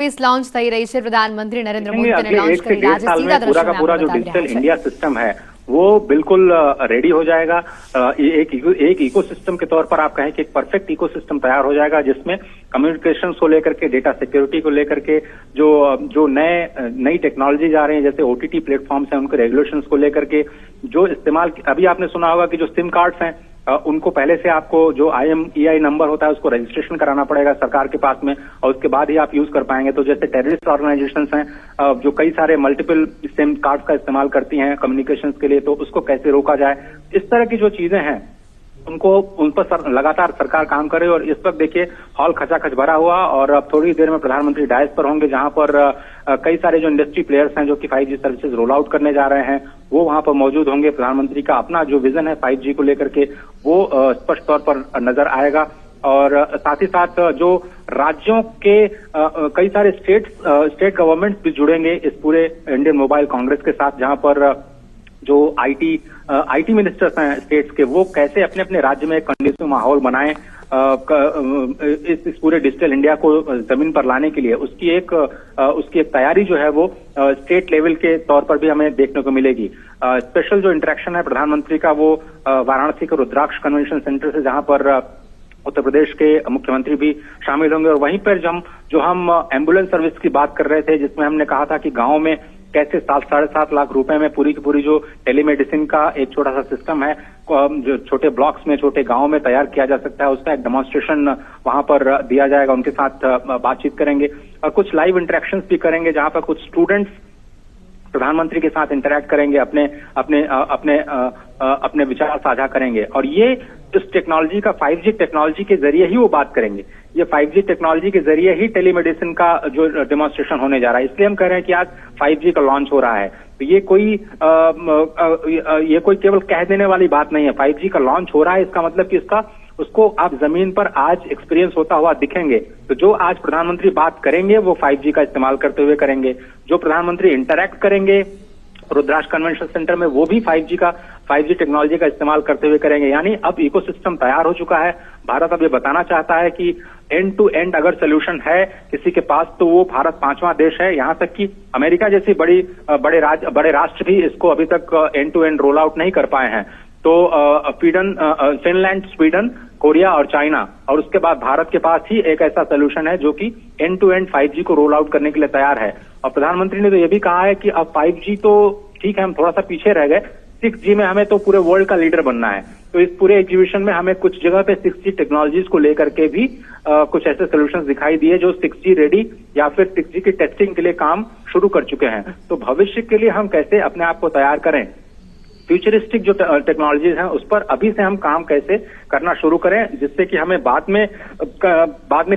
Launch થઈ રહી છે પ્રધાનમंत्री नरेंद्र मोदी ने लॉन्च करी आज सीधा पूरा का पूरा जो डिजिटल इंडिया सिस्टम है वो बिल्कुल रेडी हो जाएगा। एक इकोसिस्टम के तौर पर आप कहें कि एक परफेक्ट इकोसिस्टम तैयार हो जाएगा जिसमें कम्युनिकेशन को लेकर के, डेटा सिक्योरिटी को लेकर के जो नई टेक्नोलॉजी आ रही है, जैसे ओटीटी प्लेटफॉर्म्स हैं, उनके रेगुलेशंस को लेकर के जो इस्तेमाल, अभी आपने सुना होगा कि जो सिम कार्ड्स हैं उनको पहले से आपको जो IMEI नंबर होता है उसको रजिस्ट्रेशन कराना पड़ेगा सरकार के पास में और उसके बाद ही आप यूज कर पाएंगे। तो जैसे टेररिस्ट ऑर्गेनाइजेशंस हैं जो कई सारे मल्टीपल सिम कार्ड्स का इस्तेमाल करती हैं कम्युनिकेशंस के लिए, तो उसको कैसे रोका जाए, इस तरह की जो चीजें हैं उन पर लगातार सरकार काम करे। और इस वक्त देखिए हॉल खचाखच भरा हुआ और अब थोड़ी देर में प्रधानमंत्री डायस पर होंगे जहां पर कई सारे जो इंडस्ट्री प्लेयर्स हैं जो कि 5G सर्विसेज रोल आउट करने जा रहे हैं वो वहां पर मौजूद होंगे। प्रधानमंत्री का अपना जो विजन है 5G को लेकर के वो स्पष्ट तौर पर नजर आएगा। और साथ ही साथ जो राज्यों के कई सारे स्टेट गवर्नमेंट्स भी जुड़ेंगे इस पूरे इंडियन मोबाइल कांग्रेस के साथ, जहां पर जो आईटी मिनिस्टर्स हैं स्टेट्स के वो कैसे अपने अपने राज्य में कंडीसिव माहौल बनाएं इस पूरे डिजिटल इंडिया को जमीन पर लाने के लिए, उसकी एक तैयारी जो है वो स्टेट लेवल के तौर पर भी हमें देखने को मिलेगी। स्पेशल जो इंटरेक्शन है प्रधानमंत्री का वो वाराणसी के रुद्राक्ष कन्वेंशन सेंटर से, जहां पर उत्तर प्रदेश के मुख्यमंत्री भी शामिल होंगे। और वहीं पर जो हम एम्बुलेंस सर्विस की बात कर रहे थे जिसमें हमने कहा था कि गांव में कैसे 7-7.5 लाख रुपए में पूरी की पूरी जो टेलीमेडिसिन का एक छोटा सा सिस्टम है जो छोटे ब्लॉक्स में छोटे गांव में तैयार किया जा सकता है, उसका एक डेमोन्स्ट्रेशन वहां पर दिया जाएगा। उनके साथ बातचीत करेंगे और कुछ लाइव इंटरेक्शंस भी करेंगे जहां पर कुछ स्टूडेंट्स प्रधानमंत्री के साथ इंटरैक्ट करेंगे, अपने विचार साझा करेंगे। और ये इस टेक्नोलॉजी का 5G टेक्नोलॉजी के जरिए ही वो बात करेंगे। ये 5G टेक्नोलॉजी के जरिए ही टेलीमेडिसिन का जो डेमोन्स्ट्रेशन होने जा रहा है, इसलिए हम कह रहे हैं कि आज 5G का लॉन्च हो रहा है। तो ये कोई केवल कह देने वाली बात नहीं है। 5G का लॉन्च हो रहा है इसका मतलब कि उसको आप जमीन पर आज एक्सपीरियंस होता हुआ दिखेंगे। तो जो आज प्रधानमंत्री बात करेंगे वो 5G का इस्तेमाल करते हुए करेंगे। जो प्रधानमंत्री इंटरैक्ट करेंगे रुद्राक्ष कन्वेंशन सेंटर में वो भी 5G टेक्नोलॉजी का इस्तेमाल करते हुए करेंगे। यानी अब इकोसिस्टम तैयार हो चुका है। भारत अब ये बताना चाहता है कि एंड टू एंड अगर सोल्यूशन है किसी के पास तो वो भारत 5वां देश है। यहां तक कि अमेरिका जैसी बड़े राष्ट्र भी इसको अभी तक end to end roll out नहीं कर पाए हैं। तो फिनलैंड, स्वीडन, कोरिया और चाइना और उसके बाद भारत के पास ही एक ऐसा सोल्यूशन है जो कि एंड टू एंड 5G को रोल आउट करने के लिए तैयार है। और प्रधानमंत्री ने तो ये भी कहा है कि अब 5G तो ठीक है हम थोड़ा सा पीछे रह गए, 6G में हमें तो पूरे वर्ल्ड का लीडर बनना है। तो इस पूरे एग्जीबिशन में हमें कुछ जगह पे 6G टेक्नोलॉजीज को लेकर के भी कुछ ऐसे सोल्यूशंस दिखाई दिए जो 6G रेडी या फिर 6G की टेस्टिंग के लिए काम शुरू कर चुके हैं। तो भविष्य के लिए हम कैसे अपने आप को तैयार करें, फ्यूचरिस्टिक जो टेक्नोलॉजीज हैं उस पर अभी से हम काम कैसे करना शुरू करें जिससे कि हमें बाद में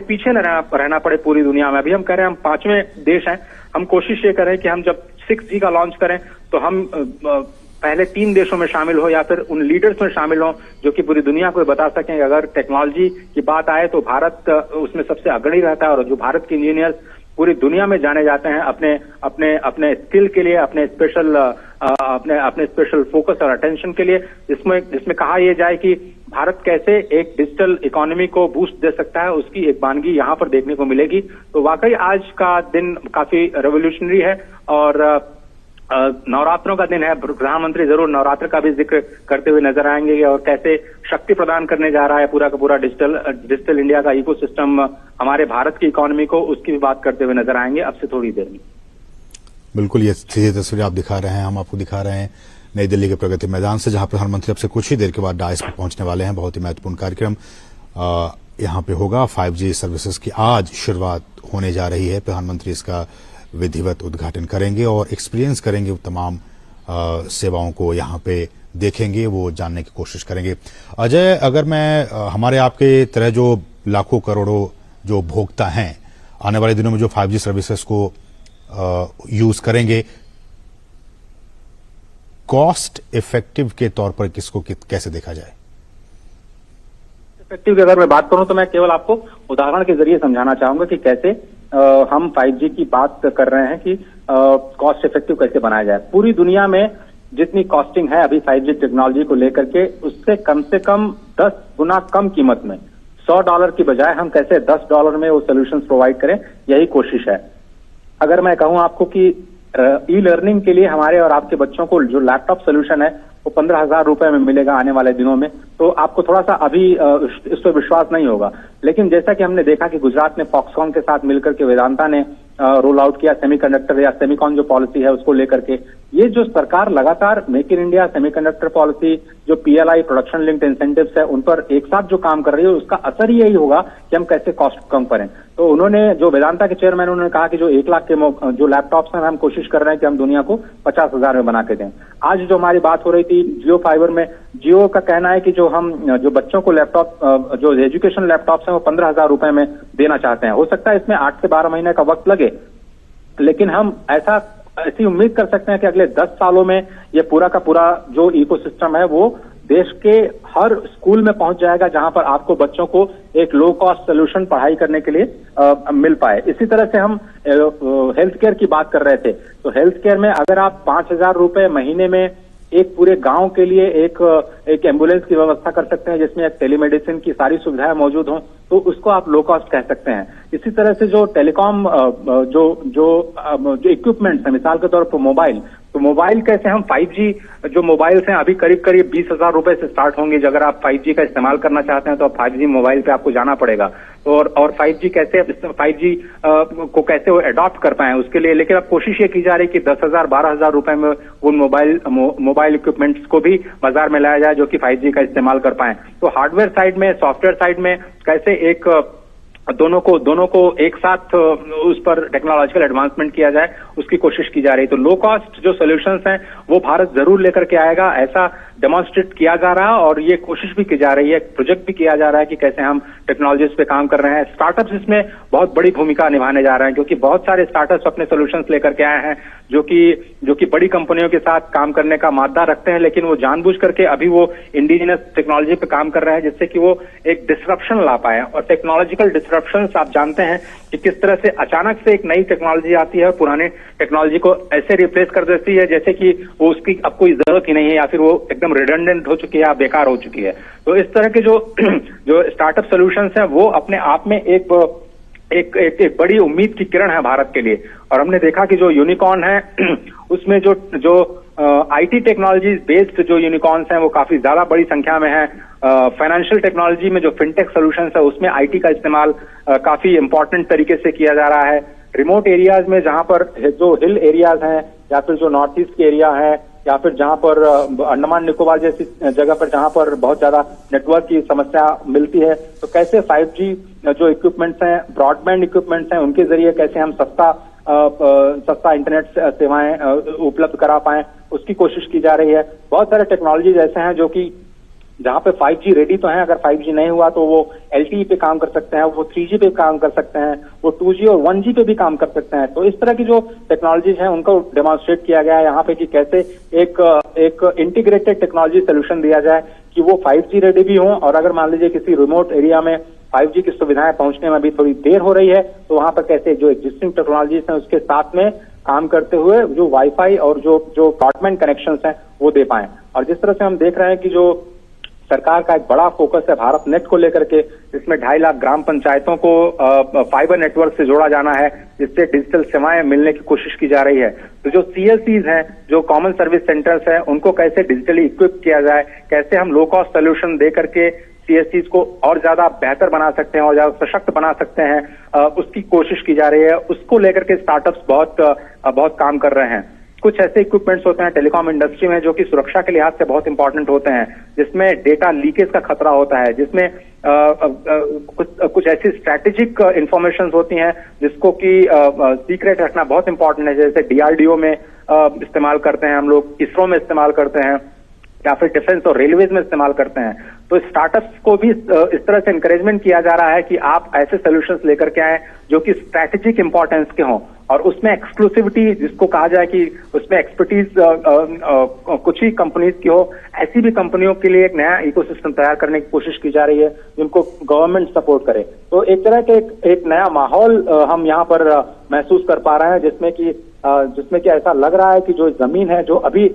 पीछे न रहना पड़े पूरी दुनिया में। अभी हम कह रहे हैं हम 5वें देश हैं, हम कोशिश ये करें कि हम जब 6G का लॉन्च करें तो हम पहले 3 देशों में शामिल हो या फिर उन लीडर्स में शामिल हो जो कि पूरी दुनिया को बता सकें अगर टेक्नोलॉजी की बात आए तो भारत उसमें सबसे अग्रणी रहता है। और जो भारत के इंजीनियर्स पूरी दुनिया में जाने जाते हैं अपने स्किल के लिए, अपने स्पेशल फोकस और अटेंशन के लिए, जिसमें कहा यह जाए कि भारत कैसे एक डिजिटल इकोनॉमी को बूस्ट दे सकता है, उसकी एक वानगी यहाँ पर देखने को मिलेगी। तो वाकई आज का दिन काफी रेवोल्यूशनरी है और नवरात्रों का दिन है। प्रधानमंत्री जरूर नवरात्र का भी जिक्र करते हुए नजर आएंगे और कैसे शक्ति प्रदान करने जा रहा है पूरा का पूरा डिजिटल इंडिया का इकोसिस्टम हमारे भारत की इकोनॉमी को, उसकी भी बात करते हुए नजर आएंगे अब से थोड़ी देर में। बिल्कुल ये सीधी तस्वीर आप दिखा रहे हैं, हम आपको दिखा रहे हैं नई दिल्ली के प्रगति मैदान से, जहां प्रधानमंत्री अब से कुछ ही देर के बाद डायस पर पहुंचने वाले हैं। बहुत ही महत्वपूर्ण कार्यक्रम यहां पे होगा। 5G सर्विसेज की आज शुरुआत होने जा रही है। प्रधानमंत्री इसका विधिवत उद्घाटन करेंगे और एक्सपीरियंस करेंगे, वो तमाम सेवाओं को यहाँ पे देखेंगे, वो जानने की कोशिश करेंगे। अजय, अगर मैं हमारे आपके तरह जो लाखों करोड़ों जो भोक्ता हैं आने वाले दिनों में जो 5G सर्विसेज को यूज करेंगे, कॉस्ट इफेक्टिव के तौर पर किसको कैसे देखा जाए? इफेक्टिव की अगर मैं बात करूं तो मैं केवल आपको उदाहरण के जरिए समझाना चाहूंगा कि कैसे हम 5G की बात कर रहे हैं कि कॉस्ट इफेक्टिव कैसे बनाया जाए। पूरी दुनिया में जितनी कॉस्टिंग है अभी 5G टेक्नोलॉजी को लेकर के उससे कम से कम 10 गुना कम कीमत में $100 की बजाय हम कैसे $10 में वो सोल्यूशंस प्रोवाइड करें, यही कोशिश है। अगर मैं कहूं आपको कि ई लर्निंग के लिए हमारे और आपके बच्चों को जो लैपटॉप सोल्यूशन है वो 15,000 रुपए में मिलेगा आने वाले दिनों में, तो आपको थोड़ा सा अभी इस पर विश्वास नहीं होगा। लेकिन जैसा कि हमने देखा कि गुजरात में फॉक्सकॉन के साथ मिलकर के वेदांता ने रोल आउट किया सेमीकंडक्टर या सेमीकॉन जो पॉलिसी है उसको लेकर के, ये जो सरकार लगातार make in India, semiconductor policy, जो PLI प्रोडक्शन लिंक्ड इंसेंटिव्स है, उन पर एक साथ जो काम कर रही है उसका असर ही यही होगा कि हम कैसे कॉस्ट कम करें। तो उन्होंने, जो वेदांता के चेयरमैन, उन्होंने कहा कि जो 1 लाख के जो लैपटॉप्स हैं हम कोशिश कर रहे हैं कि हम दुनिया को 50,000 में बना के दें। आज जो हमारी बात हो रही थी जियो फाइबर में, जियो का कहना है कि जो बच्चों को लैपटॉप, जो एजुकेशन लैपटॉप्स हैं वो 15,000 रुपए में देना चाहते हैं। हो सकता है इसमें 8 से 12 महीने का वक्त लगे, लेकिन हम ऐसी उम्मीद कर सकते हैं कि अगले 10 सालों में ये पूरा का पूरा जो इकोसिस्टम है वो देश के हर स्कूल में पहुंच जाएगा, जहां पर आपको बच्चों को एक लो कॉस्ट सोल्यूशन पढ़ाई करने के लिए मिल पाए। इसी तरह से हम हेल्थ केयर की बात कर रहे थे, तो हेल्थ केयर में अगर आप 5,000 रुपए महीने में एक पूरे गांव के लिए एक एम्बुलेंस की व्यवस्था कर सकते हैं जिसमें एक टेलीमेडिसिन की सारी सुविधाएं मौजूद हों, तो उसको आप लो कॉस्ट कह सकते हैं। इसी तरह से जो टेलीकॉम जो इक्विपमेंट्स हैं, मिसाल के तौर पर मोबाइल, तो मोबाइल कैसे हम 5G जो मोबाइल्स हैं अभी करीब करीब 20,000 रुपए से स्टार्ट होंगे। अगर आप 5G का इस्तेमाल करना चाहते हैं तो आप 5G मोबाइल पे आपको जाना पड़ेगा, तो और 5G को कैसे वो अडॉप्ट कर पाए उसके लिए, लेकिन अब कोशिश ये की जा रही है कि 10,000 12,000 रुपए में उन मोबाइल इक्विपमेंट्स को भी बाजार में लाया जाए जो कि 5G का इस्तेमाल कर पाए। तो हार्डवेयर साइड में, सॉफ्टवेयर साइड में कैसे दोनों को एक साथ उस पर टेक्नोलॉजिकल एडवांसमेंट किया जाए, उसकी कोशिश की जा रही है। तो लो कॉस्ट जो सॉल्यूशंस हैं वो भारत जरूर लेकर के आएगा, ऐसा डेमोन्स्ट्रेट किया जा रहा है और ये कोशिश भी की जा रही है, प्रोजेक्ट भी किया जा रहा है कि कैसे हम टेक्नोलॉजीज पे काम कर रहे हैं। स्टार्टअप्स इसमें बहुत बड़ी भूमिका निभाने जा रहे हैं, क्योंकि बहुत सारे स्टार्टअप्स अपने सॉल्यूशंस लेकर के आए हैं जो कि बड़ी कंपनियों के साथ काम करने का मादा रखते हैं, लेकिन वो जानबूझ करके अभी वो इंडिजिनस टेक्नोलॉजी पे काम कर रहे हैं जिससे कि वो एक डिसरप्शन ला पाए। और टेक्नोलॉजिकल डिसरप्शंस आप जानते हैं कि किस तरह से अचानक से एक नई टेक्नोलॉजी आती है, पुराने टेक्नोलॉजी को ऐसे रिप्लेस कर देती है जैसे कि वो उसकी अब कोई जरूरत ही नहीं है या फिर वो एकदम रिडंडेंट हो चुकी है या बेकार हो चुकी है। तो इस तरह के जो स्टार्टअप सॉल्यूशंस हैं वो अपने आप में एक बड़ी उम्मीद की किरण है भारत के लिए। और हमने देखा कि जो यूनिकॉर्न है उसमें जो आईटी टेक्नोलॉजी बेस्ड जो यूनिकॉर्न्स हैं वो काफी ज्यादा बड़ी संख्या में है। फाइनेंशियल टेक्नोलॉजी में जो फिनटेक सॉल्यूशंस है उसमें आईटी का इस्तेमाल काफी इंपॉर्टेंट तरीके से किया जा रहा है। रिमोट एरियाज में, जहां पर जो हिल एरियाज हैं या फिर जो नॉर्थ ईस्ट के एरिया है या फिर जहां पर अंडमान निकोबार जैसी जगह पर जहां पर बहुत ज्यादा नेटवर्क की समस्या मिलती है, तो कैसे 5G जो इक्विपमेंट्स हैं, ब्रॉडबैंड इक्विपमेंट्स हैं, उनके जरिए कैसे हम सस्ता इंटरनेट सेवाएं उपलब्ध करा पाएं, उसकी कोशिश की जा रही है। बहुत सारे टेक्नोलॉजीज ऐसे हैं जो कि जहां पे 5G रेडी तो है, अगर 5G नहीं हुआ तो वो LTE पे काम कर सकते हैं, वो 3G पे काम कर सकते हैं, वो 2G और 1G पे भी काम कर सकते हैं। तो इस तरह की जो टेक्नोलॉजीज हैं उनको डेमोन्स्ट्रेट किया गया है यहाँ पे कि कैसे एक इंटीग्रेटेड टेक्नोलॉजी सोल्यूशन दिया जाए कि वो 5G रेडी भी हो, और अगर मान लीजिए किसी रिमोट एरिया में 5G की सुविधाएं पहुंचने में भी थोड़ी देर हो रही है तो वहां पर कैसे जो एग्जिस्टिंग टेक्नोलॉजीज हैं उसके साथ में काम करते हुए जो वाईफाई और जो ब्रॉडबैंड कनेक्शंस हैं वो दे पाएं। और जिस तरह से हम देख रहे हैं कि जो सरकार का एक बड़ा फोकस है भारत नेट को लेकर के, इसमें 2.5 लाख ग्राम पंचायतों को फाइबर नेटवर्क से जोड़ा जाना है जिससे डिजिटल सेवाएं मिलने की कोशिश की जा रही है। तो जो CSCs हैं, जो कॉमन सर्विस सेंटर्स हैं, उनको कैसे डिजिटली इक्विप किया जाए, कैसे हम लो कॉस्ट सोल्यूशन दे करके CSCs को और ज्यादा बेहतर बना सकते हैं और ज्यादा सशक्त बना सकते हैं, उसकी कोशिश की जा रही है। उसको लेकर के स्टार्टअप्स बहुत काम कर रहे हैं। कुछ ऐसे इक्विपमेंट्स होते हैं टेलीकॉम इंडस्ट्री में जो कि सुरक्षा के लिहाज से बहुत इंपॉर्टेंट होते हैं, जिसमें डेटा लीकेज का खतरा होता है, जिसमें कुछ ऐसी स्ट्रैटेजिक इंफॉर्मेशन होती हैं जिसको कि सीक्रेट रखना बहुत इंपॉर्टेंट है। जैसे DRDO में इस्तेमाल करते हैं हम लोग, इसरो में इस्तेमाल करते हैं या फिर डिफेंस और रेलवेज में इस्तेमाल करते हैं। तो स्टार्टअप्स को भी इस तरह से इंकरेजमेंट किया जा रहा है कि आप ऐसे सॉल्यूशंस लेकर के आए जो कि स्ट्रैटेजिक इंपॉर्टेंस के हों और उसमें एक्सक्लूसिविटी, जिसको कहा जाए कि उसमें एक्सपर्टीज कुछ ही कंपनीज की हो, ऐसी भी कंपनियों के लिए एक नया इकोसिस्टम तैयार करने की कोशिश की जा रही है जिनको गवर्नमेंट सपोर्ट करे। तो एक तरह के एक नया माहौल हम यहाँ पर महसूस कर पा रहे हैं जिसमें कि ऐसा लग रहा है कि जो जमीन है, जो अभी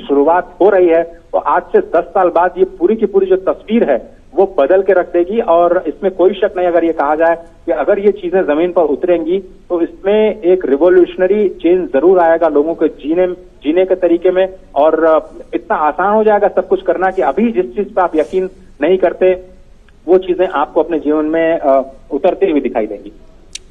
शुरुआत हो रही है, तो आज से 10 साल बाद ये पूरी की पूरी जो तस्वीर है वो बदल के रख देगी। और इसमें कोई शक नहीं, अगर ये कहा जाए कि अगर ये चीजें जमीन पर उतरेंगी तो इसमें एक रिवोल्यूशनरी चेंज जरूर आएगा लोगों के जीने के तरीके में। और इतना आसान हो जाएगा सब कुछ करना कि अभी जिस चीज पर आप यकीन नहीं करते वो चीजें आपको अपने जीवन में उतरती हुई दिखाई देंगी।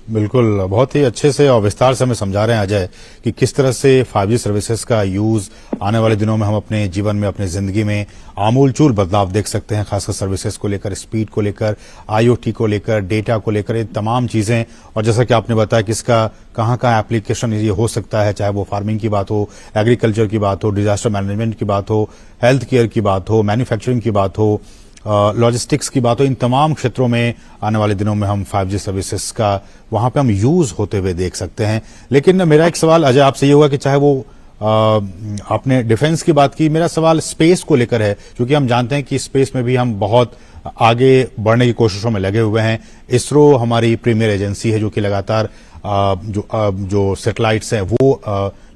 बिल्कुल, बहुत ही अच्छे से और विस्तार से हमें समझा रहे हैं अजय कि किस तरह से 5G सर्विसेज का यूज आने वाले दिनों में हम अपने जीवन में, अपनी जिंदगी में आमूलचूल बदलाव देख सकते हैं, खासकर सर्विसेज को लेकर, स्पीड को लेकर, IoT को लेकर, डेटा को लेकर, ये तमाम चीजें। और जैसा कि आपने बताया कि इसका कहाँ कहाँ एप्लीकेशन ये हो सकता है, चाहे वो फार्मिंग की बात हो, एग्रीकल्चर की बात हो, डिजास्टर मैनेजमेंट की बात हो, हेल्थ केयर की बात हो, मैन्युफैक्चरिंग की बात हो, लॉजिस्टिक्स की बात हो, इन तमाम क्षेत्रों में आने वाले दिनों में हम 5G सर्विसेज का वहां पे हम यूज होते हुए देख सकते हैं। लेकिन मेरा एक सवाल अजय आपसे ये होगा कि चाहे वो आपने डिफेंस की बात की, मेरा सवाल स्पेस को लेकर है, क्योंकि हम जानते हैं कि स्पेस में भी हम बहुत आगे बढ़ने की कोशिशों में लगे हुए हैं। इसरो हमारी प्रीमियर एजेंसी है जो कि लगातार जो सैटेलाइट्स हैं वो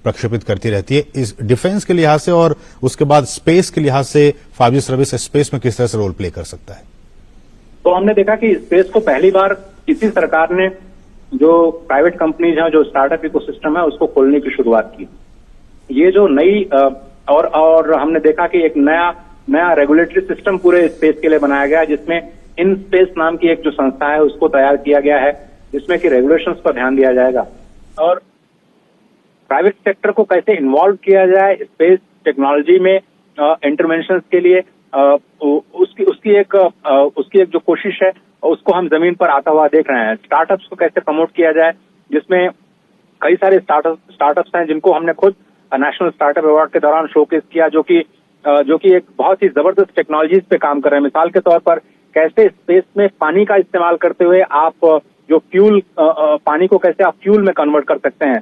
प्रक्षेपित करती रहती है। इस डिफेंस के लिहाज से और उसके बाद स्पेस के लिहाज से 5G सर्विस स्पेस में किस तरह से रोल प्ले कर सकता है? तो हमने देखा कि स्पेस को पहली बार किसी सरकार ने, जो प्राइवेट कंपनीज हैं, जो स्टार्टअप इकोसिस्टम है, उसको खोलने की शुरुआत की। ये जो नई और हमने देखा कि एक नया रेगुलेटरी सिस्टम पूरे स्पेस के लिए बनाया गया, जिसमें इन स्पेस नाम की एक जो संस्था है उसको तैयार किया गया है, जिसमें कि रेगुलेशंस पर ध्यान दिया जाएगा और प्राइवेट सेक्टर को कैसे इन्वॉल्व किया जाए स्पेस टेक्नोलॉजी में इंटरवेंशंस के लिए। उसकी एक जो कोशिश है उसको हम जमीन पर आता हुआ देख रहे हैं। स्टार्टअप्स को कैसे प्रमोट किया जाए, जिसमें कई सारे स्टार्टअप्स हैं जिनको हमने खुद नेशनल स्टार्टअप अवार्ड के दौरान शोकेस किया, जो कि एक बहुत ही जबरदस्त टेक्नोलॉजीज पे काम कर रहे हैं। मिसाल के तौर पर कैसे स्पेस में पानी का इस्तेमाल करते हुए आप जो फ्यूल, पानी को कैसे आप फ्यूल में कन्वर्ट कर सकते हैं,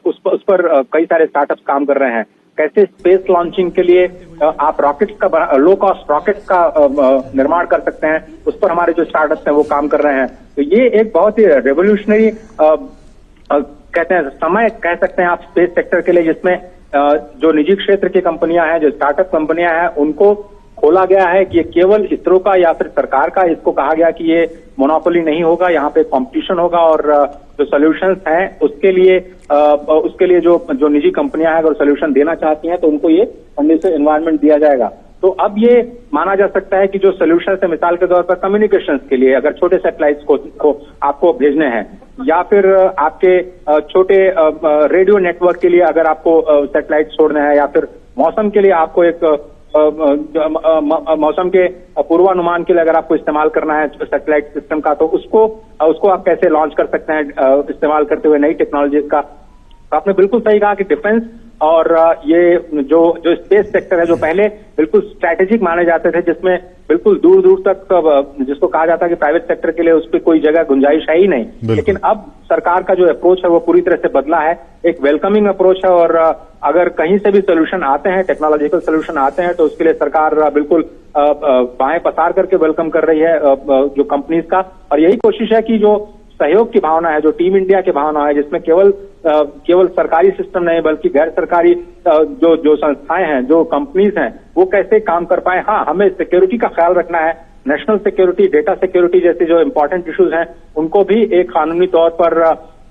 उस पर कई सारे स्टार्टअप्स काम कर रहे हैं। कैसे स्पेस लॉन्चिंग के लिए आप रॉकेट्स का, लो कॉस्ट रॉकेट्स का निर्माण कर सकते हैं, उस पर हमारे जो स्टार्टअप्स हैं वो काम कर रहे हैं। तो ये एक बहुत ही रेवोल्यूशनरी कहते हैं समय कह सकते हैं आप स्पेस सेक्टर के लिए, जिसमें जो निजी क्षेत्र की कंपनियां हैं, जो स्टार्टअप कंपनियां हैं, उनको खोला गया है कि ये केवल इसरो का या फिर सरकार का, इसको कहा गया कि ये मोनोपोली नहीं होगा, यहाँ पे कंपटीशन होगा और जो सॉल्यूशंस हैं उसके लिए जो निजी कंपनियां हैं अगर सॉल्यूशन देना चाहती हैं तो उनको ये कंडीशन एनवायरनमेंट दिया जाएगा। तो अब ये माना जा सकता है कि जो सॉल्यूशन है, मिसाल के तौर पर कम्युनिकेशंस के लिए अगर छोटे सैटेलाइट्स को आपको भेजने हैं, या फिर आपके छोटे रेडियो नेटवर्क के लिए अगर आपको सैटेलाइट छोड़ने हैं, या फिर मौसम के लिए आपको एक मौसम के पूर्वानुमान के लिए अगर आपको इस्तेमाल करना है सैटेलाइट सिस्टम का, तो उसको आप कैसे लॉन्च कर सकते हैं इस्तेमाल करते हुए नई टेक्नोलॉजी का। तो आपने बिल्कुल सही कहा कि डिफेंस और ये जो स्पेस सेक्टर है, जो पहले बिल्कुल स्ट्रैटेजिक माने जाते थे, जिसमें बिल्कुल दूर दूर तक जिसको कहा जाता है कि प्राइवेट सेक्टर के लिए उस पर कोई जगह गुंजाइश है ही नहीं, लेकिन अब सरकार का जो अप्रोच है वो पूरी तरह से बदला है, एक वेलकमिंग अप्रोच है। और अगर कहीं से भी सोल्यूशन आते हैं, टेक्नोलॉजिकल सोल्यूशन आते हैं, तो उसके लिए सरकार बिल्कुल बाहें पसार करके वेलकम कर रही है जो कंपनीज का। और यही कोशिश है कि जो सहयोग की भावना है, जो टीम इंडिया की भावना है, जिसमें केवल सरकारी सिस्टम नहीं बल्कि गैर सरकारी जो संस्थाएं हैं, जो कंपनीज हैं, वो कैसे काम कर पाए। हाँ, हमें सिक्योरिटी का ख्याल रखना है, नेशनल सिक्योरिटी, डेटा सिक्योरिटी जैसे जो इंपॉर्टेंट इश्यूज हैं उनको भी एक कानूनी तौर पर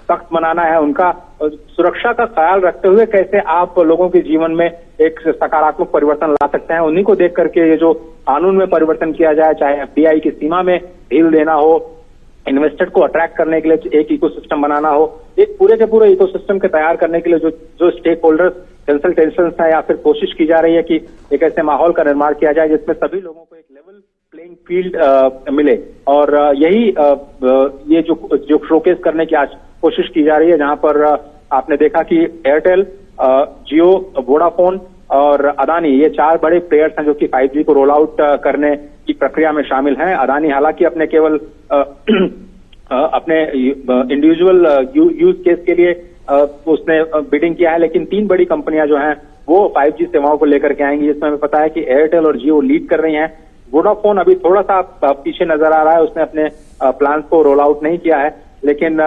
सख्त बनाना है। उनका सुरक्षा का ख्याल रखते हुए कैसे आप लोगों के जीवन में एक सकारात्मक परिवर्तन ला सकते हैं, उन्हीं को देख करके ये जो कानून में परिवर्तन किया जाए, चाहे FDI की सीमा में ढील देना हो, इन्वेस्टर को अट्रैक्ट करने के लिए एक इकोसिस्टम बनाना हो, एक पूरे के पूरे इकोसिस्टम के तैयार करने के लिए जो स्टेक होल्डर्स कंसल्टेशंस है या फिर कोशिश की जा रही है कि एक ऐसे माहौल का निर्माण किया जाए जिसमें सभी लोगों को एक लेवल प्लेइंग फील्ड मिले। और यही ये जो शोकेस करने की आज कोशिश की जा रही है, जहां पर आपने देखा कि एयरटेल, जियो, वोडाफोन और अदानी, ये 4 बड़े प्लेयर्स हैं जो कि 5G को रोल आउट करने की प्रक्रिया में शामिल हैं। अदानी हालांकि अपने केवल अपने इंडिविजुअल यूज केस के लिए उसने बिडिंग किया है, लेकिन 3 बड़ी कंपनियां जो हैं वो 5G सेवाओं को लेकर के आएंगी, जिसमें हमें पता है कि एयरटेल और जियो लीड कर रही हैं। वोडाफोन अभी थोड़ा सा पीछे नजर आ रहा है, उसने अपने प्लान को रोल आउट नहीं किया है, लेकिन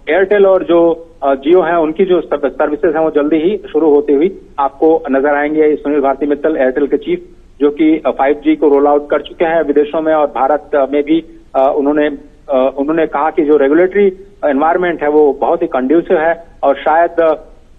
एयरटेल और जो जियो है उनकी जो सर्विसेज हैं वो जल्दी ही शुरू होती हुई आपको नजर आएंगे। सुनील भारती मित्तल, एयरटेल के चीफ जो कि 5G को रोल आउट कर चुके हैं विदेशों में और भारत में भी। उन्होंने कहा कि जो रेगुलेटरी एनवायरनमेंट है वो बहुत ही कंड्यूसिव है और शायद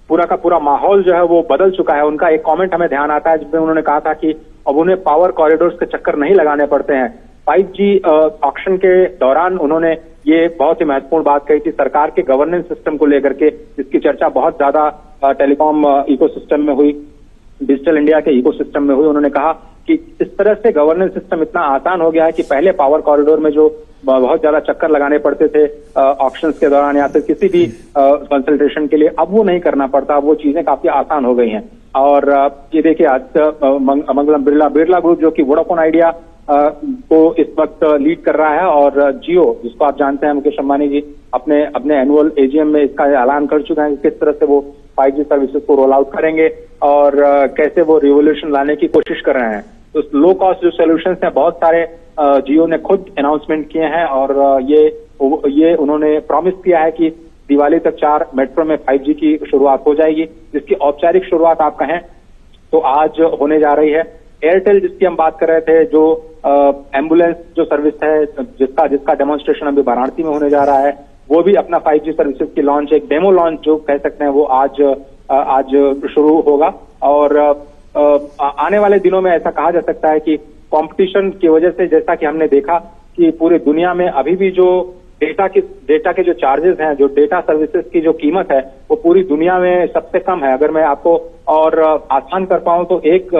पूरा का पूरा माहौल जो है वो बदल चुका है। उनका एक कमेंट हमें ध्यान आता है जिसमें उन्होंने कहा था कि अब उन्हें पावर कॉरिडोर्स के चक्कर नहीं लगाने पड़ते हैं। 5G ऑक्शन के दौरान उन्होंने ये बहुत ही महत्वपूर्ण बात कही थी सरकार के गवर्नेंस सिस्टम को लेकर के, जिसकी चर्चा बहुत ज्यादा टेलीकॉम इकोसिस्टम में हुई, डिजिटल इंडिया के इकोसिस्टम में हुई। उन्होंने कहा कि इस तरह से गवर्नेंस सिस्टम इतना आसान हो गया है कि पहले पावर कॉरिडोर में जो बहुत ज्यादा चक्कर लगाने पड़ते थे ऑक्शंस के दौरान या फिर किसी भी कंसल्टेशन के लिए, अब वो नहीं करना पड़ता। वो चीजें काफी आसान हो गई हैं। और ये देखिए आज मंगलम बिरला ग्रुप जो कि वोडाफोन आइडिया को इस वक्त लीड कर रहा है और जियो जिसको आप जानते हैं मुकेश अंबानी जी अपने एनुअल एजीएम में इसका ऐलान कर चुके हैं कि किस तरह से वो 5G सर्विसेज को रोल आउट करेंगे और कैसे वो रिवोल्यूशन लाने की कोशिश कर रहे हैं। तो लो कॉस्ट जो सोल्यूशन हैं बहुत सारे जियो ने खुद अनाउंसमेंट किए हैं और ये उन्होंने प्रॉमिस किया है कि दिवाली तक 4 मेट्रो में 5G की शुरुआत हो जाएगी, जिसकी औपचारिक शुरुआत आप कहें तो आज होने जा रही है। एयरटेल जिसकी हम बात कर रहे थे, जो एम्बुलेंस जो सर्विस है जिसका डेमोन्स्ट्रेशन अभी वाराणसी में होने जा रहा है, वो भी अपना 5G सर्विसेज की लॉन्च, एक डेमो लॉन्च जो कह सकते हैं वो आज शुरू होगा। और आने वाले दिनों में ऐसा कहा जा सकता है कि कंपटीशन की वजह से, जैसा कि हमने देखा कि पूरी दुनिया में अभी भी जो डेटा के जो चार्जेस हैं, जो डेटा सर्विसेज की जो कीमत है वो पूरी दुनिया में सबसे कम है। अगर मैं आपको और आसान कर पाऊं तो एक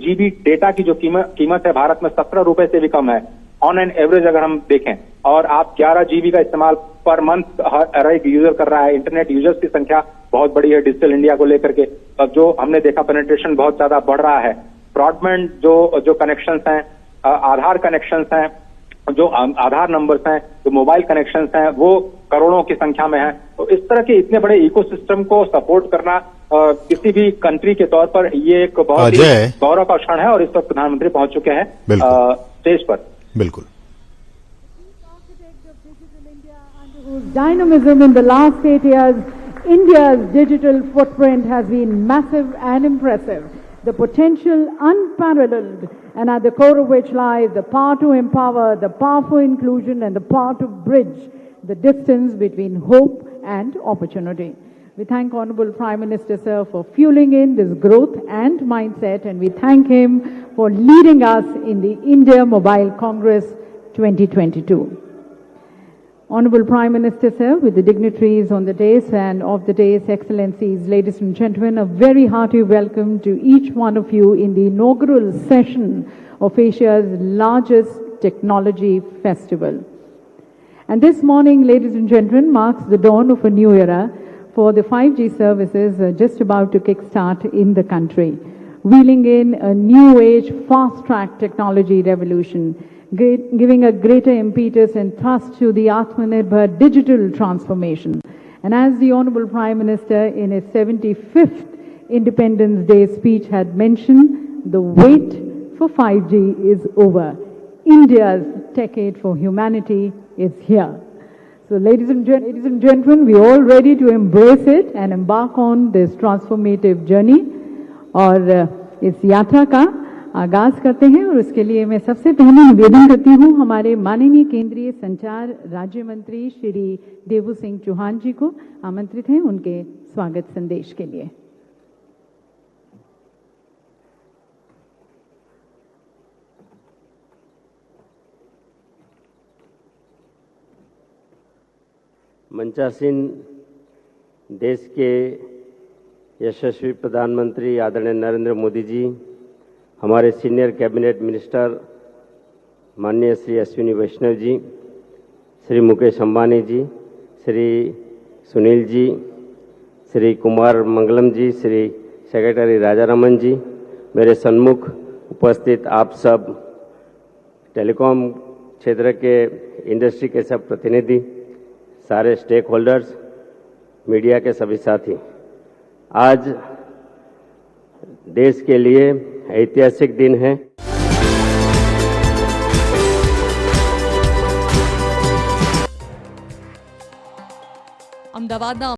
GB डेटा की जो कीमत है भारत में 17 रुपए से भी कम है ऑन एन एवरेज अगर हम देखें। और आप 11 GB का इस्तेमाल पर मंथ हर एक यूजर कर रहा है। इंटरनेट यूजर्स की संख्या बहुत बड़ी है डिजिटल इंडिया को लेकर के। अब जो हमने देखा पेनिट्रेशन बहुत ज्यादा बढ़ रहा है। ब्रॉडबैंड जो कनेक्शंस हैं, आधार कनेक्शंस हैं, जो आधार नंबर्स हैं, जो मोबाइल कनेक्शंस हैं, वो करोड़ों की संख्या में है। तो इस तरह के इतने बड़े इकोसिस्टम को सपोर्ट करना किसी भी कंट्री के तौर पर ये एक बहुत ही गौरव का क्षण है और इस वक्त प्रधानमंत्री पहुंच चुके हैं स्टेज पर। बिल्कुल। Whose dynamism in the last 8 years, India's digital footprint has been massive and impressive. The potential unparalleled, and at the core of which lies the power to empower, the power for inclusion, and the power to bridge the distance between hope and opportunity. We thank Honorable Prime Minister, sir, for fueling in this growth and mindset, and we thank him for leading us in the India Mobile Congress 2022. Honorable Prime Minister, sir, with the dignitaries on the dais and of the dais, excellencies, ladies and gentlemen, a very hearty welcome to each one of you in the inaugural session of Asia's largest technology festival. And this morning, ladies and gentlemen, marks the dawn of a new era for the 5G services just about to kickstart in the country, wheeling in a new age, fast-track technology revolution, giving a greater impetus and thrust to the Atmanirbhar digital transformation. And as the Honorable Prime Minister in his 75th Independence Day speech had mentioned, the wait for 5G is over. India's decade for humanity is here. So ladies and gentlemen, we are all ready to embrace it and embark on this transformative journey. और इस यात्रा का आगाज करते हैं और उसके लिए मैं सबसे पहले निवेदन करती हूं हमारे माननीय केंद्रीय संचार राज्य मंत्री श्री देवू सिंह चौहान जी को आमंत्रित हैं उनके स्वागत संदेश के लिए। मंचासीन देश के यशस्वी प्रधानमंत्री आदरणीय नरेंद्र मोदी जी, हमारे सीनियर कैबिनेट मिनिस्टर माननीय श्री अश्विनी वैष्णव जी, श्री मुकेश अंबानी जी, श्री सुनील जी, श्री कुमार मंगलम जी, श्री सेक्रेटरी राजारमन जी, मेरे सन्मुख उपस्थित आप सब टेलीकॉम क्षेत्र के इंडस्ट्री के सब प्रतिनिधि, सारे स्टेक होल्डर्स, मीडिया के सभी साथी, आज देश के लिए ऐतिहासिक दिन है। અમદાવાદના